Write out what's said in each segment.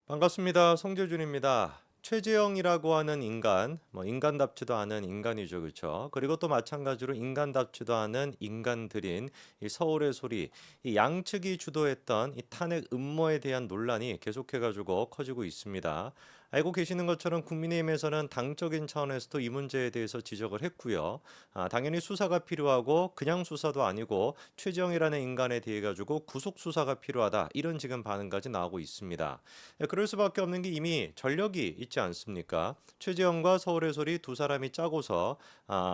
반갑습니다. 송재준입니다. 최재형이라고 하는 인간, 인간답지도 않은 인간이죠, 그렇죠? 그리고 또 마찬가지로 인간답지도 않은 인간들인 이 서울의 소리, 이 양측이 주도했던 이 탄핵 음모에 대한 논란이 계속해가지고 커지고 있습니다. 알고 계시는 것처럼 국민의힘에서는 당적인 차원에서도 이 문제에 대해서 지적을 했고요. 당연히 수사가 필요하고 그냥 수사도 아니고 최재형이라는 인간에 대해 가지고 구속 수사가 필요하다 이런 지금 반응까지 나오고 있습니다. 그럴 수밖에 없는 게 이미 전력이 있지 않습니까? 최재형과 서울의 소리 두 사람이 짜고서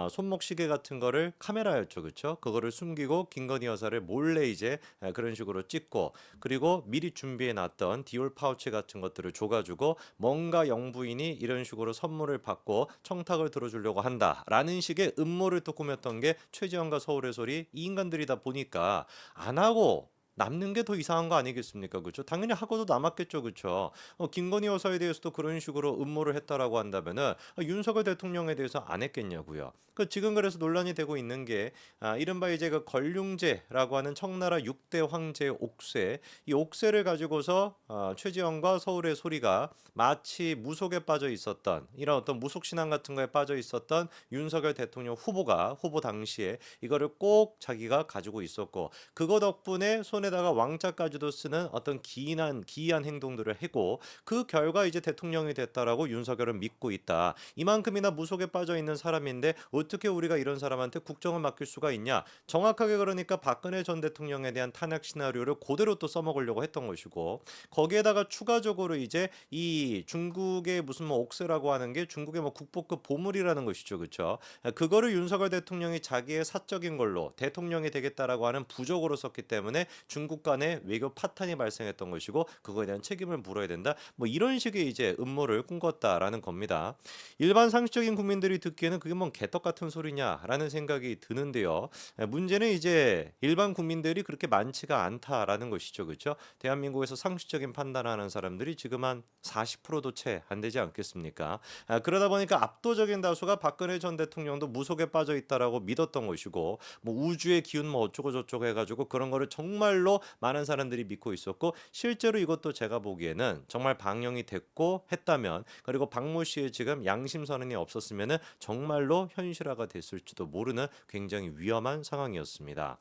손목시계 같은 거를 카메라였죠, 그렇죠? 그거를 숨기고 김건희 여사를 몰래 이제 그런 식으로 찍고 그리고 미리 준비해 놨던 디올 파우치 같은 것들을 줘가지고 뭔가 영부인이 이런 식으로 선물을 받고 청탁을 들어주려고 한다라는 식의 음모를 또 꾸몄던 게 최재형과 서울의 소리 이 인간들이다 보니까 안 하고 남는 게 더 이상한 거 아니겠습니까? 그렇죠? 당연히 하고도 남았겠죠. 그렇죠? 김건희 여사에 대해서도 그런 식으로 음모를 했다라고 한다면은 윤석열 대통령에 대해서 안 했겠냐고요. 지금 그래서 논란이 되고 있는 게 이른바 이제 그 걸륭제라고 하는 청나라 6대 황제의 옥새 이 옥새를 가지고서 최지영과 서울의 소리가 마치 무속에 빠져 있었던 이런 어떤 무속 신앙 같은 거에 빠져 있었던 윤석열 대통령 후보가 후보 당시에 이거를 꼭 자기가 가지고 있었고 그거 덕분에 손에다가 왕자까지도 쓰는 어떤 기이한 행동들을 하고 그 결과 이제 대통령이 됐다라고 윤석열은 믿고 있다. 이만큼이나 무속에 빠져 있는 사람인데 어떻게 우리가 이런 사람한테 국정을 맡길 수가 있냐? 정확하게 그러니까 박근혜 전 대통령에 대한 탄핵 시나리오를 그대로 또 써먹으려고 했던 것이고 거기에다가 추가적으로 이제 이 중국의 무슨 뭐 옥새라고 하는 게 중국의 뭐 국보급 보물이라는 것이죠, 그렇죠? 그거를 윤석열 대통령이 자기의 사적인 걸로 대통령이 되겠다라고 하는 부적으로 썼기 때문에 중국 간의 외교 파탄이 발생했던 것이고 그거에 대한 책임을 물어야 된다. 뭐 이런 식의 이제 음모를 꿈꿨다라는 겁니다. 일반 상식적인 국민들이 듣기에는 그게 뭔 개떡 같은 소리냐라는 생각이 드는데요. 문제는 이제 일반 국민들이 그렇게 많지가 않다라는 것이죠. 그렇죠? 대한민국에서 상식적인 판단하는 사람들이 지금 한 40%도 채 안 되지 않겠습니까? 그러다 보니까 압도적인 다수가 박근혜 전 대통령도 무속에 빠져 있다라고 믿었던 것이고 뭐 우주의 기운 뭐 어쩌고 저쩌고 해가지고 그런 거를 정말로 많은 사람들이 믿고 있었고 실제로 이것도 제가 보기에는 정말 방영이 됐고 했다면 그리고 박모 씨의 지금 양심 선언이 없었으면은 정말로 현실화가 됐을지도 모르는 굉장히 위험한 상황이었습니다.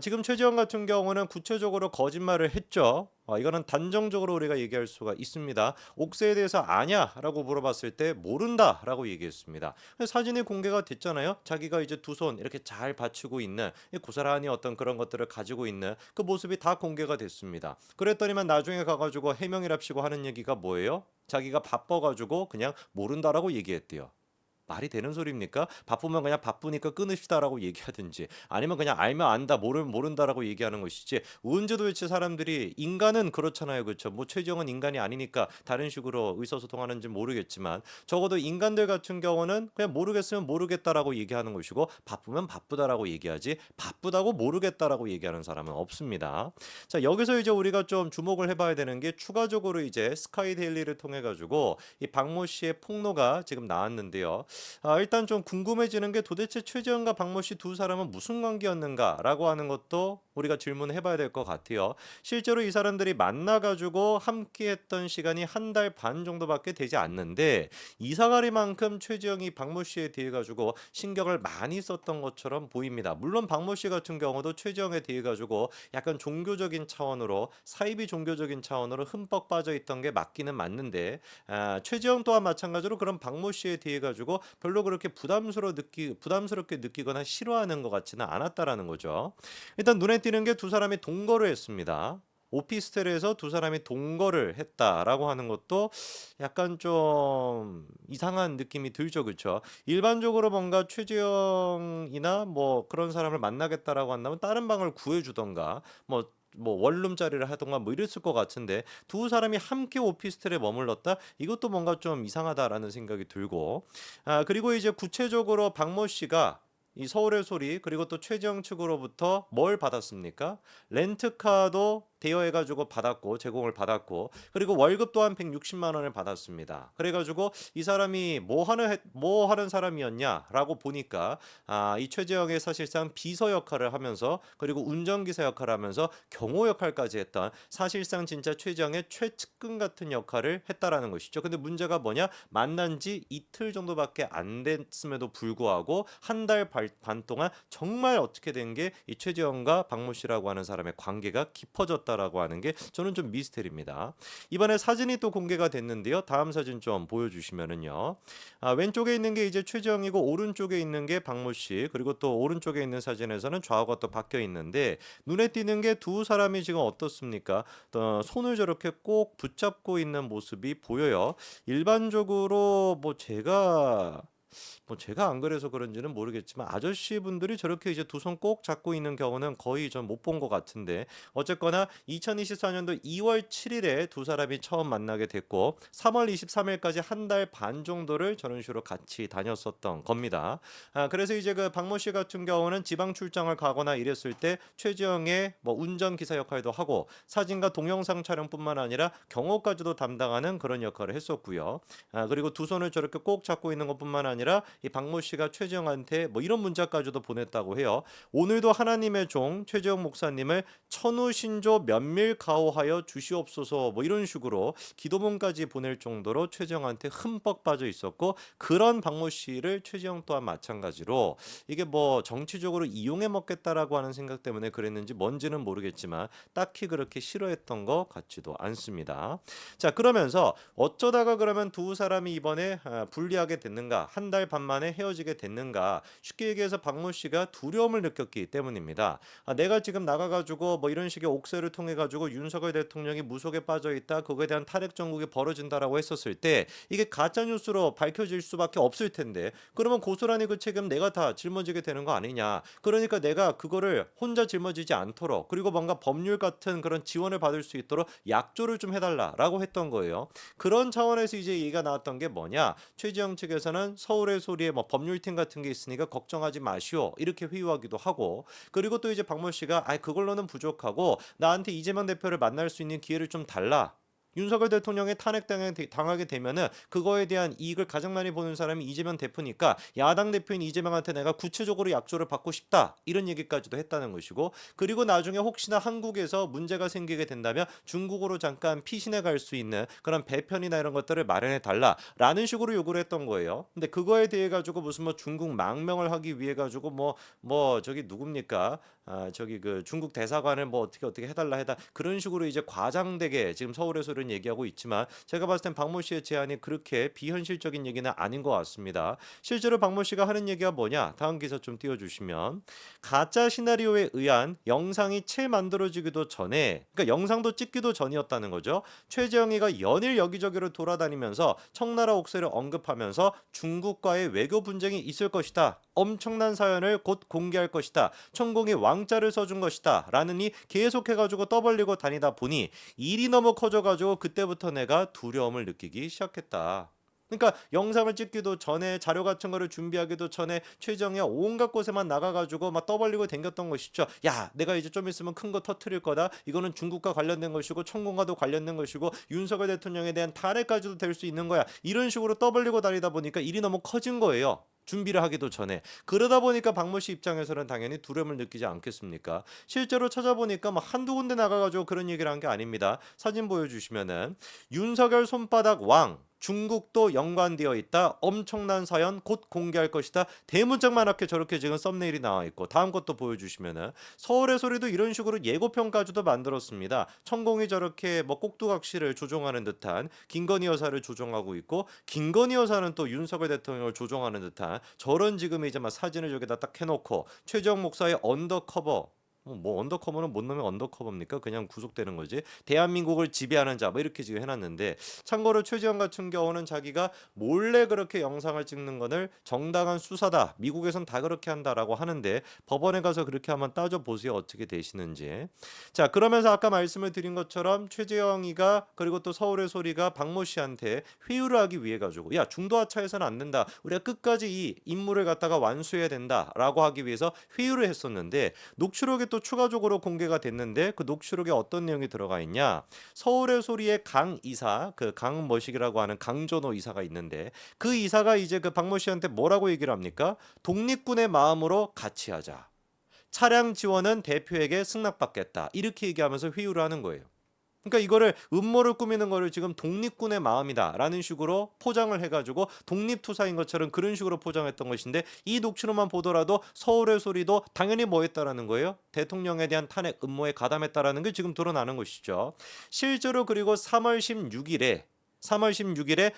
지금 최재형 같은 경우는 구체적으로 거짓말을 했죠. 이거는 단정적으로 우리가 얘기할 수가 있습니다. 옥새에 대해서 아냐라고 물어봤을 때 모른다라고 얘기했습니다. 사진이 공개가 됐잖아요. 자기가 이제 두 손 이렇게 잘 받치고 있는 고스란히 어떤 그런 것들을 가지고 있는 그 모습이 다 공개가 됐습니다. 그랬더니만 나중에 가가지고 해명이랍시고 하는 얘기가 뭐예요? 자기가 바빠가지고 그냥 모른다라고 얘기했대요. 말이 되는 소리입니까? 바쁘면 그냥 바쁘니까 끊읍시다라고 얘기하든지 아니면 그냥 알면 안다 모르면 모른다라고 얘기하는 것이지 언제 도대체 사람들이 인간은 그렇잖아요. 그렇죠? 뭐 최정은 인간이 아니니까 다른 식으로 의사소통하는지 모르겠지만 적어도 인간들 같은 경우는 그냥 모르겠으면 모르겠다라고 얘기하는 것이고 바쁘면 바쁘다라고 얘기하지 바쁘다고 모르겠다라고 얘기하는 사람은 없습니다. 자, 여기서 이제 우리가 좀 주목을 해봐야 되는 게 추가적으로 이제 스카이 데일리를 통해 가지고 이 박모 씨의 폭로가 지금 나왔는데요. 일단 좀 궁금해지는 게 도대체 최재형과 박모 씨 두 사람은 무슨 관계였는가라고 하는 것도 우리가 질문을 해봐야 될 것 같아요. 실제로 이 사람들이 만나가지고 함께했던 시간이 한 달 반 정도밖에 되지 않는데 이사가리만큼 최재형이 박모 씨에 대해 가지고 신경을 많이 썼던 것처럼 보입니다. 물론 박모 씨 같은 경우도 최재형에 대해 가지고 약간 종교적인 차원으로 사이비 종교적인 차원으로 흠뻑 빠져 있던 게 맞기는 맞는데 최재형 또한 마찬가지로 그런 박모 씨에 대해 가지고 별로 그렇게 부담스럽게 느끼거나 싫어하는 것 같지는 않았다라는 거죠. 일단 눈에 띄는 게 두 사람이 동거를 했습니다. 오피스텔에서 두 사람이 동거를 했다라고 하는 것도 약간 좀 이상한 느낌이 들죠, 그렇죠? 일반적으로 뭔가 최재형이나 뭐 그런 사람을 만나겠다라고 한다면 다른 방을 구해주던가 뭐 원룸짜리를 하던가 뭐 이랬을 것 같은데 두 사람이 함께 오피스텔에 머물렀다? 이것도 뭔가 좀 이상하다라는 생각이 들고 그리고 이제 구체적으로 박모 씨가 이 서울의 소리 그리고 또 최재형 측으로부터 뭘 받았습니까? 렌트카도 대여해가지고 받았고 제공을 받았고 그리고 월급 또한 160만 원을 받았습니다. 그래가지고 이 사람이 뭐 하는 사람이었냐라고 보니까 이 최재형이 사실상 비서 역할을 하면서 그리고 운전기사 역할을 하면서 경호 역할까지 했던 사실상 진짜 최재형의 최측근 같은 역할을 했다라는 것이죠. 근데 문제가 뭐냐? 만난 지 이틀 정도밖에 안 됐음에도 불구하고 한 달 반 동안 정말 어떻게 된 게 이 최재형과 박모 씨라고 하는 사람의 관계가 깊어졌다라고 하는 게 저는 좀 미스테리입니다. 이번에 사진이 또 공개가 됐는데요. 다음 사진 좀 보여주시면은요. 왼쪽에 있는 게 이제 최재형이고 오른쪽에 있는 게 박모 씨 그리고 또 오른쪽에 있는 사진에서는 좌우가 또 바뀌어 있는데 눈에 띄는 게 두 사람이 지금 어떻습니까? 손을 저렇게 꼭 붙잡고 있는 모습이 보여요. 일반적으로 제가 안 그래서 그런지는 모르겠지만 아저씨 분들이 저렇게 이제 두 손 꼭 잡고 있는 경우는 거의 전 못 본 것 같은데 어쨌거나 2024년도 2월 7일에 두 사람이 처음 만나게 됐고 3월 23일까지 한 달 반 정도를 저런 식으로 같이 다녔었던 겁니다. 그래서 이제 그 박모 씨 같은 경우는 지방 출장을 가거나 이랬을 때 최지영의 뭐 운전 기사 역할도 하고 사진과 동영상 촬영뿐만 아니라 경호까지도 담당하는 그런 역할을 했었고요. 그리고 두 손을 저렇게 꼭 잡고 있는 것뿐만 아니라 이 박모 씨가 최재형한테 뭐 이런 문자까지도 보냈다고 해요. 오늘도 하나님의 종 최재형 목사님을 천우신조 면밀 가호하여 주시옵소서 뭐 이런 식으로 기도문까지 보낼 정도로 최재형한테 흠뻑 빠져 있었고 그런 박모 씨를 최재형 또한 마찬가지로 이게 뭐 정치적으로 이용해 먹겠다라고 하는 생각 때문에 그랬는지 뭔지는 모르겠지만 딱히 그렇게 싫어했던 것 같지도 않습니다. 자 그러면서 어쩌다가 그러면 두 사람이 이번에 분리하게 됐는가 한 달 반 만에 헤어지게 됐는가 쉽게 얘기해서 박모 씨가 두려움을 느꼈기 때문입니다. 내가 지금 나가가지고 뭐 이런 식의 옥새를 통해 가지고 윤석열 대통령이 무속에 빠져 있다 그거에 대한 탄핵 정국이 벌어진다라고 했었을 때 이게 가짜 뉴스로 밝혀질 수밖에 없을 텐데 그러면 고스란히 그 책임 내가 다 짊어지게 되는 거 아니냐. 그러니까 내가 그거를 혼자 짊어지지 않도록 그리고 뭔가 법률 같은 그런 지원을 받을 수 있도록 약조를 좀 해달라라고 했던 거예요. 그런 차원에서 이제 얘기가 나왔던 게 뭐냐 최지영 측에서는 서울의 소리에 뭐 법률팀 같은 게 있으니까 걱정하지 마시오 이렇게 회유하기도 하고 그리고 또 이제 박모 씨가 그걸로는 부족하고 나한테 이재명 대표를 만날 수 있는 기회를 좀 달라. 윤석열 대통령의 당하게 되면은 그거에 대한 이익을 가장 많이 보는 사람이 이재명 대표니까 야당 대표인 이재명한테 내가 구체적으로 약조를 받고 싶다 이런 얘기까지도 했다는 것이고 그리고 나중에 혹시나 한국에서 문제가 생기게 된다면 중국으로 잠깐 피신해 갈 수 있는 그런 배편이나 이런 것들을 마련해 달라라는 식으로 요구를 했던 거예요. 근데 그거에 대해 가지고 무슨 뭐 중국 망명을 하기 위해 가지고 저기 누굽니까? 저기 그 중국 대사관을 뭐 어떻게 해달라 그런 식으로 이제 과장되게 지금 서울에서는 얘기하고 있지만 제가 봤을 땐 박모 씨의 제안이 그렇게 비현실적인 얘기는 아닌 것 같습니다. 실제로 박모 씨가 하는 얘기가 뭐냐? 다음 기사 좀 띄워주시면 가짜 시나리오에 의한 영상이 채 만들어지기도 전에 그러니까 영상도 찍기도 전이었다는 거죠. 최재형이가 연일 여기저기로 돌아다니면서 청나라 옥새를 언급하면서 중국과의 외교 분쟁이 있을 것이다. 엄청난 사연을 곧 공개할 것이다. 천공이 왕자를 써준 것이다. 라느니 계속해가지고 떠벌리고 다니다 보니 일이 너무 커져가지고 그때부터 내가 두려움을 느끼기 시작했다. 그러니까 영상을 찍기도 전에 자료 같은 거를 준비하기도 전에 최정이 온갖 곳에만 나가가지고 막 떠벌리고 댕겼던 것이죠. 야 내가 이제 좀 있으면 큰 거 터트릴 거다. 이거는 중국과 관련된 것이고 천공과도 관련된 것이고 윤석열 대통령에 대한 탄핵까지도 될 수 있는 거야. 이런 식으로 떠벌리고 다니다 보니까 일이 너무 커진 거예요. 준비를 하기도 전에 그러다 보니까 박모 씨 입장에서는 당연히 두려움을 느끼지 않겠습니까? 실제로 찾아보니까 뭐 한두 군데 나가가지고 그런 얘기를 한 게 아닙니다. 사진 보여주시면은 윤석열 손바닥 왕 중국도 연관되어 있다. 엄청난 사연 곧 공개할 것이다. 대문짝만하게 저렇게 지금 썸네일이 나와 있고 다음 것도 보여주시면은 서울의 소리도 이런 식으로 예고편까지도 만들었습니다. 천공이 저렇게 뭐 꼭두각시를 조종하는 듯한 김건희 여사를 조종하고 있고 김건희 여사는 또 윤석열 대통령을 조종하는 듯한 저런 지금 이제 막 사진을 저기다 딱 해놓고 최재형 목사의 언더커버 뭐 언더커버는 못 넣으면 언더커버입니까? 그냥 구속되는 거지. 대한민국을 지배하는 자 뭐 이렇게 지금 해놨는데 참고로 최지영 같은 경우는 자기가 몰래 그렇게 영상을 찍는 거를 정당한 수사다. 미국에선 다 그렇게 한다라고 하는데 법원에 가서 그렇게 한번 따져보세요. 어떻게 되시는지. 자 그러면서 아까 말씀을 드린 것처럼 최재형이가 그리고 또 서울의 소리가 박모 씨한테 회유를 하기 위해 가지고 야 중도 하차해서는 안 된다. 우리가 끝까지 이 임무를 갖다가 완수해야 된다라고 하기 위해서 회유를 했었는데 녹취록에 또 또 추가적으로 공개가 됐는데 그 녹취록에 어떤 내용이 들어가 있냐? 서울의 소리의 강 이사, 그 강머식이라고 하는 강전호 이사가 있는데 그 이사가 이제 그 박모 씨한테 뭐라고 얘기를 합니까? 독립군의 마음으로 같이 하자. 차량 지원은 대표에게 승낙받겠다. 이렇게 얘기하면서 회유를 하는 거예요. 그러니까 이거를 음모를 꾸미는 거를 지금 독립군의 마음이다라는 식으로 포장을 해가지고 독립투사인 것처럼 그런 식으로 포장했던 것인데 이 녹취록만 보더라도 서울의 소리도 당연히 뭐 했다라는 거예요? 대통령에 대한 탄핵 음모에 가담했다라는 게 지금 드러나는 것이죠. 실제로 그리고 3월 16일에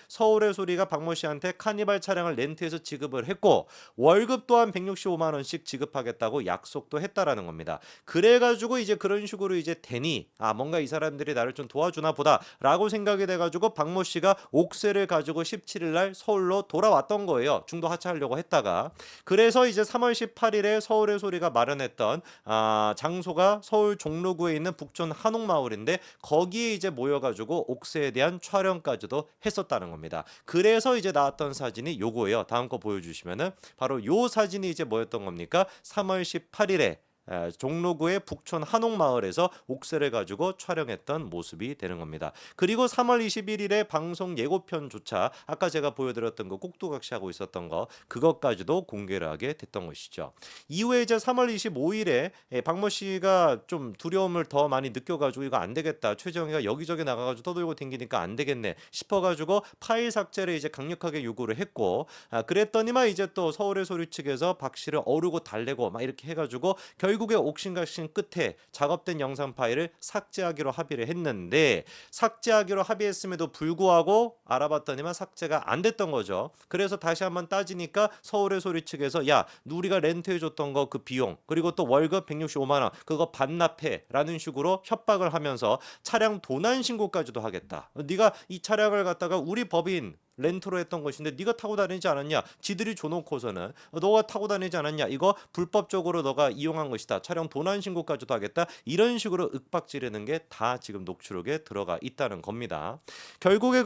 서울의 소리가 박모 씨한테 카니발 차량을 렌트해서 지급을 했고 월급 또한 165만 원씩 지급하겠다고 약속도 했다라는 겁니다. 그래가지고 이제 그런 식으로 이제 되니 뭔가 이 사람들이 나를 좀 도와주나 보다라고 생각이 돼가지고 박모 씨가 옥새를 가지고 17일 날 서울로 돌아왔던 거예요. 중도 하차하려고 했다가 그래서 이제 3월 18일에 서울의 소리가 마련했던 장소가 서울 종로구에 있는 북촌 한옥마을인데 거기에 이제 모여가지고 옥새에 대한 촬영까지 도 했었다는 겁니다. 그래서 이제 나왔던 사진이 요거예요. 다음 거 보여주시면은 바로 요 사진이 이제 뭐였던 겁니까? 3월 18일에 종로구의 북촌 한옥마을에서 옥새를 가지고 촬영했던 모습이 되는 겁니다. 그리고 3월 21일에 방송 예고편조차 아까 제가 보여드렸던 거 꼭두각시 하고 있었던 거 그것까지도 공개를 하게 됐던 것이죠. 이후에 이제 3월 25일에 박모 씨가 좀 두려움을 더 많이 느껴가지고 이거 안 되겠다. 최재형이가 여기저기 나가가지고 떠들고 댕기니까 안 되겠네 싶어가지고 파일 삭제를 이제 강력하게 요구를 했고 그랬더니만 이제 또 서울의 소리 측에서 박 씨를 어르고 달래고 막 이렇게 해가지고 결국에 옥신각신 끝에 작업된 영상 파일을 삭제하기로 합의를 했는데 삭제하기로 합의했음에도 불구하고 알아봤더니만 삭제가 안 됐던 거죠. 그래서 다시 한번 따지니까 서울의 소리 측에서 야 우리가 렌트해줬던 거 그 비용 그리고 또 월급 165만 원 그거 반납해라는 식으로 협박을 하면서 차량 도난 신고까지도 하겠다. 네가 이 차량을 갖다가 우리 법인 렌트로 했던 것인데 네가 타고 다니지 않았냐? 지들이 줘놓고서는 너가 타고 다니지 않았냐? 이거 불법적으로 너가 이용한 것이다. 차량 도난 신고까지도 하겠다. 이런 식으로 윽박 지르는 게 다 지금 녹취록에 들어가 있다는 겁니다. 결국에